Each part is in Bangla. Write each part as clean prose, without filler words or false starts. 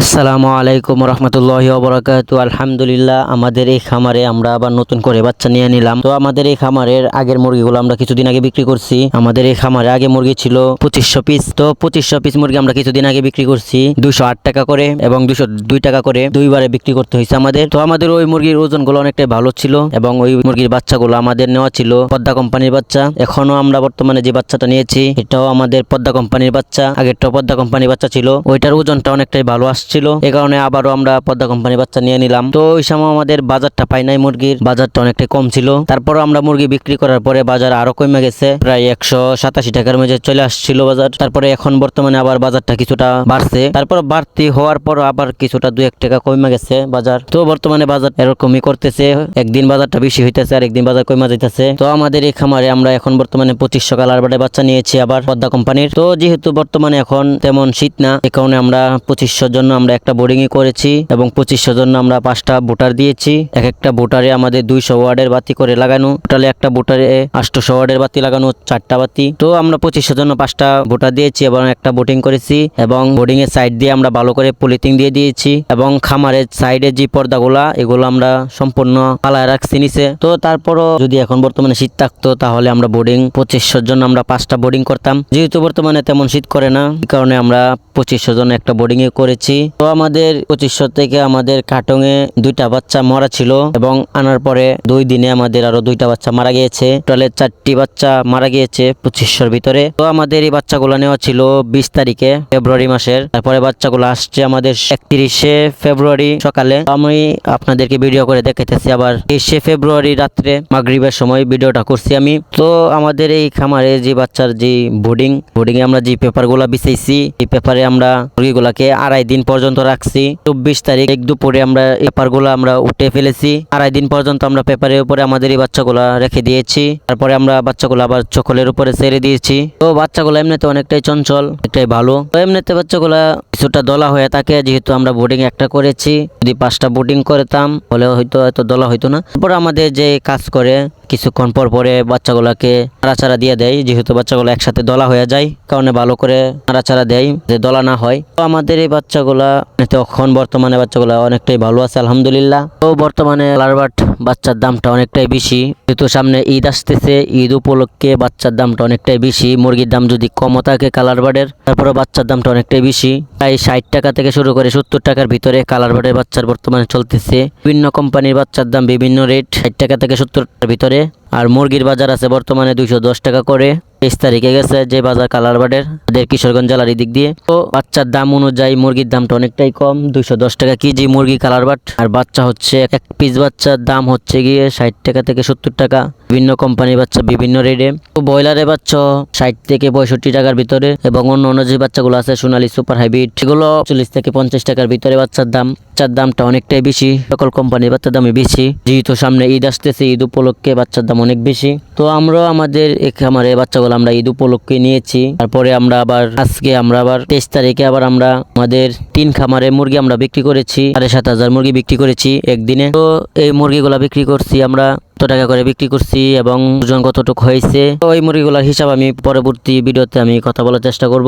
আসসালামু আলাইকুম রহমতুল্লাহি ওয়া বারাকাতু। আলহামদুলিল্লাহ, আমাদের এই খামারে আমরা আবার নতুন করে বাচ্চা নিয়ে নিলাম। তো আমাদের এই খামারের আগের মুরগিগুলো আমরা কিছুদিন আগে বিক্রি করছি। আমাদের এই খামারে আগে মুরগি ছিল 2500 পিস। তো 2500 পিস মুরগি আমরা কিছুদিন আগে বিক্রি করছি 208 টাকা করে এবং 202 টাকা করে, দুইবারে বিক্রি করতে হয়েছে আমাদের। তো আমাদের ওই মুরগির ওজনগুলো অনেকটাই ভালো ছিল এবং ওই মুরগির বাচ্চাগুলো আমাদের নেওয়া ছিল পদ্মা কোম্পানির বাচ্চা। এখনো আমরা বর্তমানে যে বাচ্চাটা নিয়েছি এটাও আমাদের পদ্মা কোম্পানির বাচ্চা। আগেরটাও পদ্মা কোম্পানির বাচ্চা ছিল, ওইটার ওজনটা অনেকটাই ভালো ছিল, এই কারণে আবারও আমরা পদ্মা কোম্পানি বাচ্চা নিয়ে নিলাম। তো ওই সময় আমাদের বাজারটা পাই নাই, মুরগির বাজারটা অনেকটাই কম ছিল। তারপর আমরা মুরগি বিক্রি করার পরে বাজার আরো কমে গেছে, প্রায় 187 টাকার মধ্যে চলে আসছিল বাজার। তারপরে এখন বর্তমানে আবার বাজারটা কিছুটা বাড়ছে, তারপর বাড়তি হওয়ার পর আবার কিছুটা 2-1 টাকা কমে গেছে বাজার। তো বর্তমানে বাজার এরকমই করতেছে, একদিন বাজারটা বেশি হইতেছে আর একদিন বাজার কমে যাইতেছে। তো আমাদের এই খামারে আমরা এখন বর্তমানে 2500 কালার বাটে বাচ্চা নিয়েছি আবার পদ্মা কোম্পানির। তো যেহেতু বর্তমানে এখন তেমন শীত না, এই কারণে আমরা 2500 জন্য আমরা একটা বোর্ডিং করেছি এবং 2500 জন্য আমরা 5টা বুটার দিয়েছি। এক একটা বুটারে আমাদের 200 ওয়াটের বাতি করে লাগানো, টোটালে একটা বুটারে 800 ওয়াটের বাতি লাগানো, 4টা বাতি। তো আমরা 2500 জন্য 5টা বুটার দিয়েছি এবং একটা বোটিং করেছি এবং বোর্ডিং এর সাইড দিয়ে আমরা ভালো করে পলিথিন দিয়ে দিয়েছি এবং খামারের সাইডে যে পর্দাগুলা এগুলো আমরা সম্পূর্ণ পালায় রাখছি নিচে। তো তারপরও যদি এখন বর্তমানে শীত থাকতো তাহলে আমরা বোর্ডিং 2500 জন্য আমরা 5টা বোর্ডিং করতাম। যেহেতু বর্তমানে তেমন শীত করে না, এই কারণে আমরা 2500 জন্য একটা বোর্ডিং এ করেছি। তো আমাদের 2500 থেকে আমাদের কার্টনে 2টা বাচ্চা মরা ছিল এবং আনার পরে 2 দিনে আমাদের আরো 2টা বাচ্চা মারা গিয়েছে, টোটালে 4টি বাচ্চা মারা গিয়েছে 2500 ভিতরে। তো আমাদের এই বাচ্চাগুলো নেওয়া ছিল 20 তারিখে ফেব্রুয়ারি মাসের। তারপরে বাচ্চাগুলো আসছে আমাদের 31শে ফেব্রুয়ারি সকালে। আমি আপনাদেরকে ভিডিও করে দেখাইতেছি, আবার 23শে ফেব্রুয়ারি রাত্রে মাগরিবের সময় ভিডিওটা করছি আমি। তো আমাদের এই খামারে যে বাচ্চার যে বোর্ডিং এ আমরা যে পেপারগুলো বিছাইছি, এই পেপারে আমরা মুরগিগুলাকে 2.5 দিন পর্যন্ত রাখছি। 24 তারিখ এক দুপুরে আমরা পেপারগুলো আমরা উঠে ফেলেছি। 2.5 দিন পর্যন্ত আমরা পেপারের উপরে আমাদের এই বাচ্চাগুলা রেখে দিয়েছি। তারপরে আমরা বাচ্চাগুলো আবার চকলের উপরে ছেড়ে দিয়েছি। তো বাচ্চাগুলো এমনিতে অনেকটাই চঞ্চল, অনেকটাই ভালো। তো এমনিতে বাচ্চাগুলা কিছুটা দলা হয়ে থাকে, যেহেতু আমরা বোর্ডিং একটা করেছি। যদি 5টা বোর্ডিং করতাম তাহলে হয়তো এত দলা হইতো না। তারপর আমাদের যে কাজ করে কিছুক্ষণ পর পরে বাচ্চাগুলাকে নাড়াচাড়া দিয়ে দেয়, যেহেতু বাচ্চাগুলো একসাথে দলা হয়ে যায় কারণে ভালো করে নাড়াচাড়া দেয় যে দলা না হয়। তো আমাদের এই বাচ্চাগুলা এখন বর্তমানে বাচ্চাগুলা অনেকটাই ভালো আছে আলহামদুলিল্লাহ। তো বর্তমানে কালারবাট বাচ্চার দামটা অনেকটাই বেশি, যেহেতু সামনে ঈদ আসতেছে, ঈদ উপলক্ষে বাচ্চার দামটা অনেকটাই বেশি। মুরগির দাম যদি কম থাকে কালারবাটের, তারপরে বাচ্চার দামটা অনেকটাই বেশি, প্রায় 60 টাকা থেকে শুরু করে 70 টাকার ভিতরে কালারবাটের বাচ্চার বর্তমানে চলতেছে। বিভিন্ন কোম্পানির বাচ্চার দাম বিভিন্ন রেট, 60 টাকা থেকে 70 টাকার ভিতরে। আর মুরগির বাজার আছে বর্তমানে 210 টাকা করে। 23 তারিখে গেছে যে বাজার কালারবাটের আমাদের কিশোরগঞ্জ জেলার দিক দিয়ে। তো বাচ্চার দাম অনুযায়ী মুরগির দামটা অনেকটাই কম, 210 টাকা কেজি মুরগি কালারবাট। আর বাচ্চা হচ্ছে এক পিস বাচ্চার দাম হচ্ছে গিয়ে 60 টাকা থেকে 70 টাকা। বিভিন্ন কোম্পানির বাচ্চা বিভিন্ন রেটে। তো ব্রয়লারের বাচ্চা 60 থেকে 65 টাকার ভিতরে এবং অন্য যে বাচ্চাগুলো আছে সোনালী সুপার হাইব্রিড সেগুলো 40 থেকে 50 টাকার ভিতরে বাচ্চার দাম। বাচ্চার দামটা অনেকটাই বেশি, সকল কোম্পানির বাচ্চার দামই বেশি, যেহেতু সামনে ঈদ আসতেছে, ঈদ উপলক্ষে বাচ্চার দাম অনেক বেশি। তো আমরা আমাদের এই খামারে বাচ্চাগুলো আমরা ঈদ উপলক্ষে নিয়েছি। তারপরে আমরা আবার আজকে আমরা আবার 23 তারিখে আবার আমরা আমাদের 3 খামারে মুরগি আমরা বিক্রি করেছি, 7500 মুরগি বিক্রি করেছি একদিনে। তো এই মুরগিগুলা বিক্রি করছি আমরা কত টাকা করে বিক্রি করছি এবং ওজন কতটুকু হয়েছে, তো ওই মুরগিগুলার হিসাব আমি পরবর্তী ভিডিওতে আমি কথা বলার চেষ্টা করব।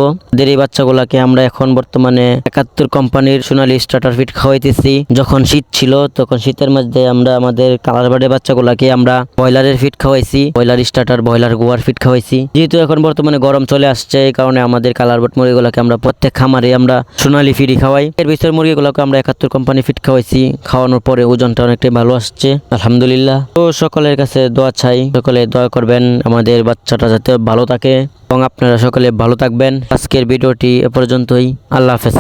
এই বাচ্চাগুলাকে আমরা এখন বর্তমানে 71 কোম্পানির সোনালী স্টার্টার ফিড খাওয়াইতেছি। যখন শীত ছিল তখন শীতের মধ্যে আমরা আমাদের কালারবাটের বাচ্চাগুলাকে আমরা ব্রয়লারের ফিড খাওয়াইছি, ব্রয়লার স্টার্টার ব্রয়লার গোয়ার ফিড খাওয়াইছি। যেহেতু এখন বর্তমানে গরম চলে আসছে এই কারণে আমাদের কালারবাট মুরগিগুলাকে আমরা প্রত্যেক খামারে আমরা সোনালী ফিডই খাওয়াই। এর ভিতরে মুরগিগুলোকে আমরা 71 কোম্পানি ফিড খাওয়াইছি, খাওয়ানোর পরে ওজনটা অনেকটাই ভালো আসছে আলহামদুলিল্লাহ। তো সকলের কাছে দোয়া চাই, সকলে দোয়া করবেন আমাদের বাচ্চাটা যাতে ভালো থাকে এবং আপনারা সকলে ভালো থাকবেন। আজকের ভিডিওটি এ পর্যন্তই, আল্লাহ হাফেজ।